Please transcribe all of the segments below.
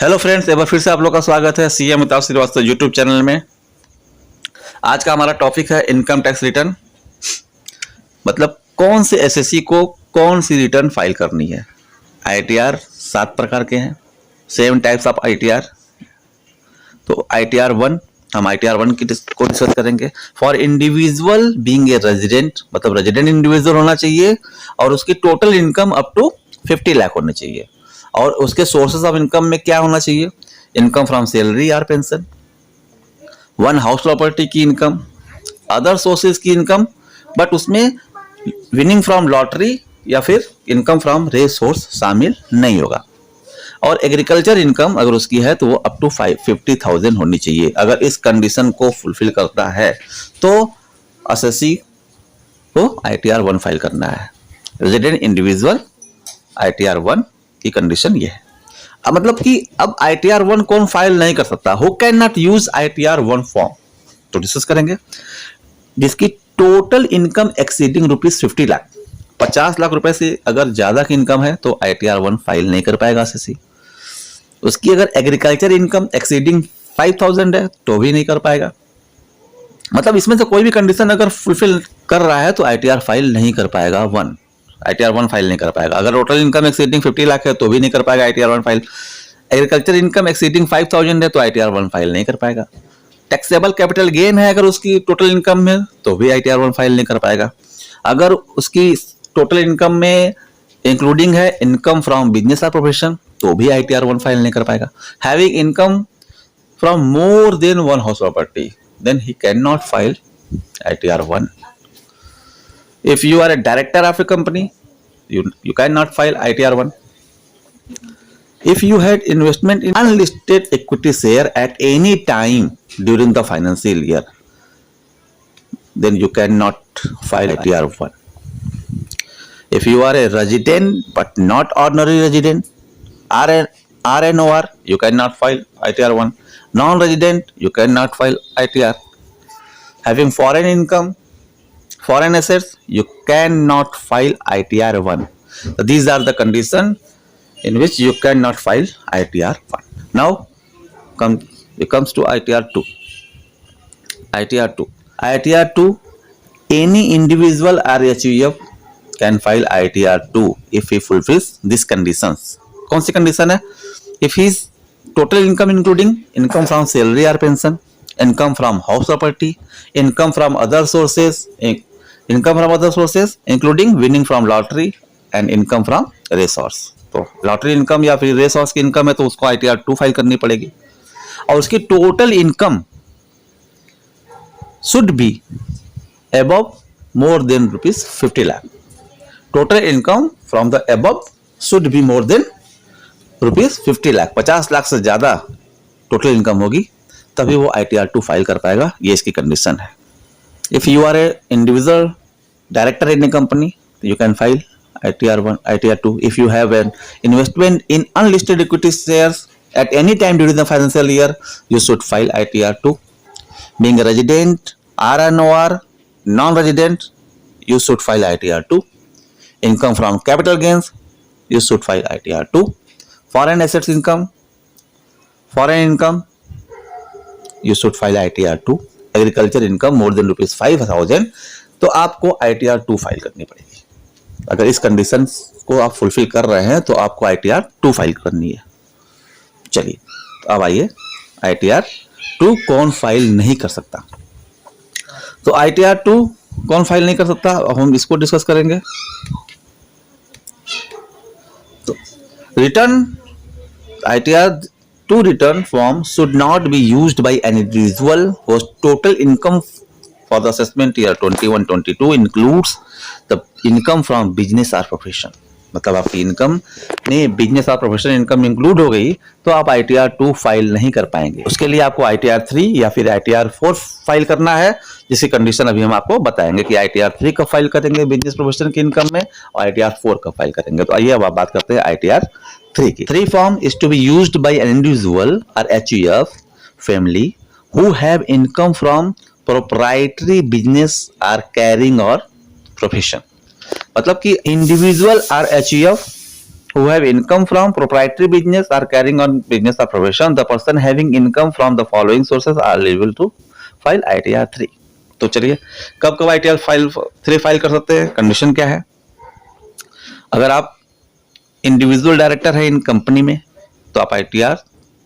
Hello friends, एक बार फिर से आप लोग का स्वागत है CM Amitabh Srivastava YouTube channel में। आज का हमारा टॉपिक है इनकम टैक्स रिटर्न। मतलब कौन से एसएससी को कौन सी रिटर्न फाइल करनी है। आईटीआर 7 प्रकार के हैं, 7 टाइप्स ऑफ आईटीआर। तो आईटीआर 1, हम आईटीआर 1 को डिस्कस करेंगे। For individual being a resident, मतलब रेजिडेंट इंडिविजुअल होना चाहिए और उसकी total income up to 50 lakh होनी चाहिए। और उसके सोर्सेज ऑफ इनकम में क्या होना चाहिए? इनकम फ्रॉम सैलरी और पेंशन, 1 हाउस प्रॉपर्टी की इनकम, अदर सोर्सेज की इनकम, बट उसमें विनिंग फ्रॉम लॉटरी या फिर इनकम फ्रॉम रेस सोर्स शामिल नहीं होगा। और एग्रीकल्चर इनकम अगर उसकी है तो वो अप टू 50,000 होनी चाहिए। अगर इस कंडीशन को फुलफिल करता है तो एसएससी को आईटीआर 1 फाइल करना है। रेजिडेंट इंडिविजुअल आईटीआर 1 की कंडीशन ये है। अब मतलब कि अब आईटीआर 1 कौन फाइल नहीं कर सकता? Who can not use ITR 1 form? तो डिस्कस करेंगे। जिसकी total income exceeding ₹50 lakh, 50 lakh रुपए से अगर ज्यादा की इनकम है तो आईटीआर 1 फाइल नहीं कर पाएगा एसएससी। उसकी अगर एग्रीकल्चर इनकम एक्सीडिंग 5,000 है तो भी नहीं कर पाएगा। मतलब इसमें से कोई भी कंडीशन अगर फुलफिल कर रहा है तो आईटीआर फाइल नहीं कर पाएगा। आईटीआर 1 फाइल नहीं कर पाएगा। अगर टोटल इनकम एक्सीडिंग 50 लाख है तो भी नहीं कर पाएगा ITR 1 file. Agriculture income exceeding 5,000 है तो आईटीआर 1 फाइल नहीं कर पाएगा। टैक्सेबल कैपिटल गेन है अगर उसकी टोटल इनकम में तो भी आईटीआर 1 फाइल नहीं कर पाएगा। अगर उसकी टोटल इनकम में इंक्लूडिंग है इनकम फ्रॉम बिजनेस और प्रोफेशन तो भी आईटीआर 1 फाइल नहीं कर पाएगा। Having income from more than 1 house property then he can not file ITR 1। If you are a director of a company, you cannot file ITR 1. If you had investment in unlisted equity share at any time during the financial year, then you cannot file ITR 1. If you are a resident but not ordinary resident, RNOR, you cannot file ITR 1. Non-resident, you cannot file ITR. Having foreign income, foreign assets, you cannot file ITR 1. So these are the conditions in which you cannot file ITR 1. Now it comes to ITR 2. ITR 2. ITR 2, any individual or HUF can file ITR 2 if he fulfills these conditions. कौन सी condition है? If his total income including income from salary or pension, income from house property, income from other sources, including winning from lottery and income from resource. तो lottery income या फिर रेसोर्स की income है तो उसको ITR 2 file करनी पड़ेगी। और उसकी total income should be above more than ₹50 lakh. Total income from the above should be more than ₹50 lakh. 50 lakh से ज्यादा टोटल इनकम होगी तभी वो आईटीआर 2 फाइल कर पाएगा। ये इसकी कंडीशन है। If you are a individual director in a company, you can file ITR 1, ITR 2. If you have an investment in unlisted equity shares at any time during the financial year, you should file ITR 2. Being a resident, RNOR, non-resident, you should file ITR 2. Income from capital gains, you should file ITR 2. Foreign assets income, foreign income, you should file ITR 2. Agriculture income more than ₹5,000 तो आपको ITR 2 file करनी पड़ेगी। अगर इस condition को आप fulfil कर रहे हैं तो आपको आईटीआर 2 फाइल करनी है। चलिए तो अब आइए आईटीआर 2 कौन फाइल नहीं कर सकता। तो आईटीआर 2 कौन फाइल नहीं कर सकता, अब हम इसको डिस्कस करेंगे। तो return ITR 2 return form should not be used by an individual whose total income for the assessment year 21-22 includes the income from business or profession. मतलब आपकी इनकम में बिजनेस और प्रोफेशनल इनकम इंक्लूड हो गई तो आप आईटीआर 2 फाइल नहीं कर पाएंगे। उसके लिए आपको आईटीआर 3 या फिर आईटीआर 4 फाइल करना है, जिसकी कंडीशन अभी हम आपको बताएंगे कि आईटीआर 3 कब फाइल करेंगे बिजनेस प्रोफेशनल की इनकम में और आईटीआर 4 कब फाइल करेंगे। तो आइए अब आप बात करते हैं आईटीआर 3 की। 3 form is to be used by an individual or HUF family who have income from proprietary business or carrying or profession। मतलब कि इंडिविजुअल और HUF who have income from proprietary business or carrying on business or profession, the person having income from the following sources are eligible to file ITR 3. तो चलिए कब कब ITR 3 file कर सकते हैं, कंडीशन क्या है? अगर आप इंडिविजुअल डायरेक्टर है इन कंपनी में तो आप ITR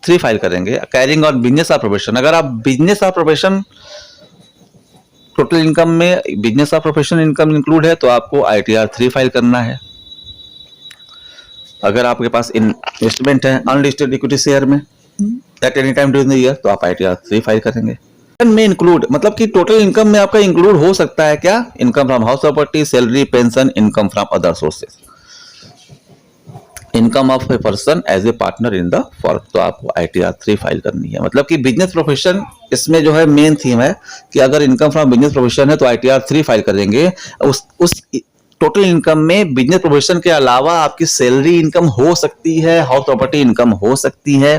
3 फाइल करेंगे. कैरिंग ऑन बिजनेस और प्रोफेशन, अगर आप बिजनेस और प्रोफेशन टोटल इनकम में बिजनेस और प्रोफेशनल इनकम इंक्लूड है तो आपको ITR 3 फाइल करना है. अगर आपके पास इन्वेस्टमेंट है अनलिस्टेड इक्विटी शेयर में at any time during the year तो आप ITR 3 फाइल करेंगे. में इंक्लूड मतलब कि टोटल इनकम में आपका इंक्लूड हो सकता है क्या? Income from house property, salary, pension, income from other sources, income of a person as a partner in the firm, तो आपको ITR 3 फाइल करनी है. मतलब कि बिजनेस प्रोफेशन इसमें जो है मेन थीम है कि अगर इनकम फ्रॉम बिजनेस प्रोफेशन है तो ITR 3 फाइल करेंगे. उस टोटल इनकम में बिजनेस प्रोफेशन के अलावा आपकी सैलरी इनकम हो सकती है, हाउस प्रॉपर्टी इनकम हो सकती है,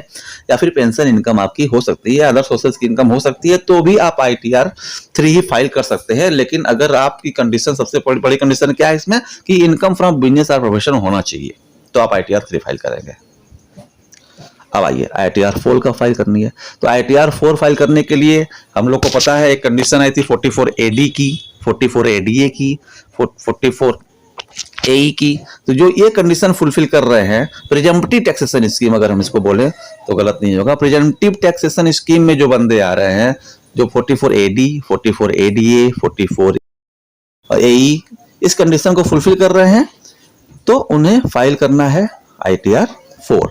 या फिर पेंशन इनकम आपकी हो सकती है, अदर सोर्सेज की इनकम हो सकती है, तो भी आप ITR 3 ही फाइल कर सकते हैं. लेकिन अगर आपकी कंडीशन, सबसे बड़ी कंडीशन क्या है इसमें कि इनकम फ्रॉम बिजनेस और प्रोफेशन होना चाहिए, तो आप ITR 3 फाइल करेंगे. अब आइए ITR 4 का फाइल करनी है. तो ITR 4 फाइल करने के लिए हम लोग को पता है एक कंडीशन आई थी 44 AD की, 44 ADA की, 44 AE की. तो जो ये कंडीशन फुलफिल कर रहे हैं, प्रिजम्पटिव टैक्सेशन स्कीम अगर हम इसको बोले तो गलत नहीं होगा, प्रिजम्पटिव टैक्सेशन स्कीम में जो बंदे आ रहे हैं, जो 44 AD, 44 ADA, 44 AE इस कंडीशन को फुलफिल कर रहे हैं तो उन्हें फाइल करना है ITR 4.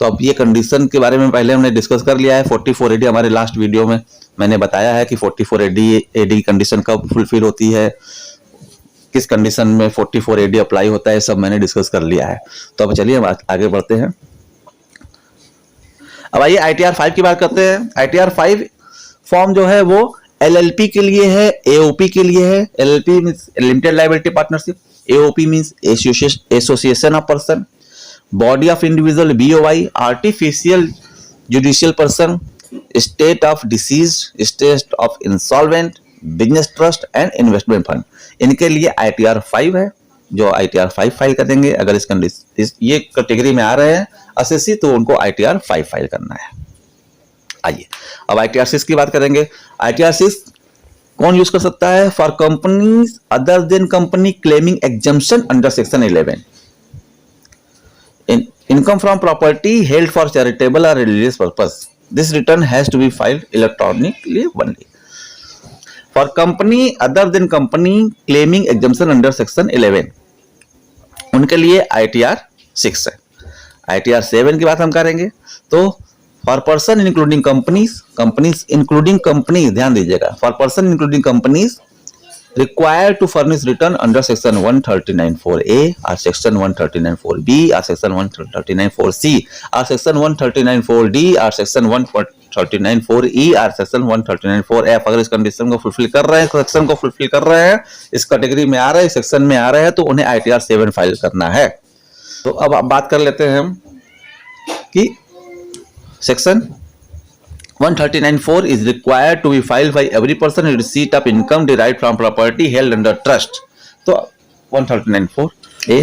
तो अब ये कंडीशन के बारे में पहले हमने डिस्कस कर लिया है. 44 AD हमारे लास्ट वीडियो में मैंने बताया है कि 44 AD कंडीशन कब फुलफिल होती है, किस कंडीशन में 44 AD अप्लाई होता है, सब मैंने डिस्कस कर लिया है. तो अब चलिए हम आगे बढ़ते हैं. अब आइए ITR 5 की बात करते हैं. ITR 5 फॉर्म जो है वो LLP के लिए है, AOP के लिए है. LLP means limited liability partnership, AOP means association of person, body of individual BOI, artificial judicial person, state of deceased, state of insolvent, business trust and investment fund. इनके लिए ITR 5 है, जो ITR 5 फाइल कर देंगे. अगर इस ये category में आ रहे हैं असेसी तो उनको ITR 5 फाइल करना है. आइए अब ITR 6 की बात करेंगे. ITR 6 कौन यूज कर सकता है? For companies other than company claiming exemption under section 11, income from property held for charitable और religious purpose. This return has to be filed electronically only. For company other than company claiming exemption under section 11 उनके लिए ITR 6 है. ITR 7 की बात हम करेंगे तो for person including companies including company, ध्यान दीजिएगा, for person including companies required to furnish return under section 139(4)A और सेक्शन 139(4)B और सेक्शन 139(4)C और सेक्शन 139(4)D और सेक्शन 139(4)E और सेक्शन 139(4)F. अगर इस कंडीशन को फुलफिल कर रहे हैं, सेक्शन को फुलफिल कर रहे हैं, इस कैटेगरी में आ रहे हैं, सेक्शन में आ रहे हैं, तो उन्हें ITR 7 फाइल करना है. तो अब आप बात कर लेते हैं हम कि Section 139(4) is required to be filed by every person in receipt of income derived from property held under trust. तो 139(4)A,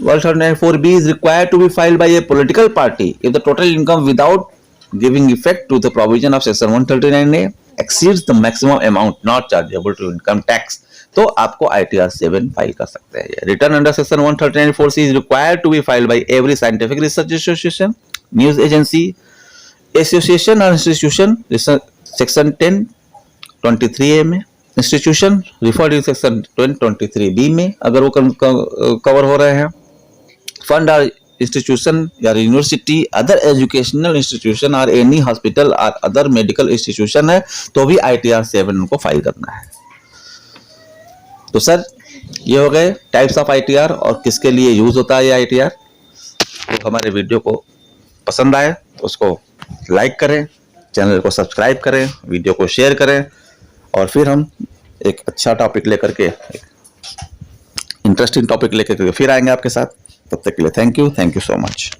139(4)B is required to be filed by a political party if the total income without giving effect to the provision of Section 139A exceeds the maximum amount not chargeable to income tax. तो आपको ITR 7 file कर सकते हैं. Return under Section 139(4)C is required to be filed by every scientific research association, news agency, association और institution section 10(23)A में, institution referred in section 10(23)B में अगर वो कवर हो रहे हैं, फंड और इंस्टीट्यूशन या यूनिवर्सिटी, अदर एजुकेशनल इंस्टीट्यूशन और एनी हॉस्पिटल और अदर मेडिकल इंस्टीट्यूशन है तो भी ITR 7 उनको फाइल करना है. तो सर ये हो गए टाइप्स ऑफ ITR और किसके लिए यूज होता है ये ITR. तो हमारे वीडियो को पसंद आए तो उसको लाइक करें, चैनल को सब्सक्राइब करें, वीडियो को शेयर करें और फिर हम एक अच्छा टॉपिक लेकर के, इंटरेस्टिंग टॉपिक लेकर के फिर आएंगे आपके साथ. तब तक के लिए थैंक यू सो मच.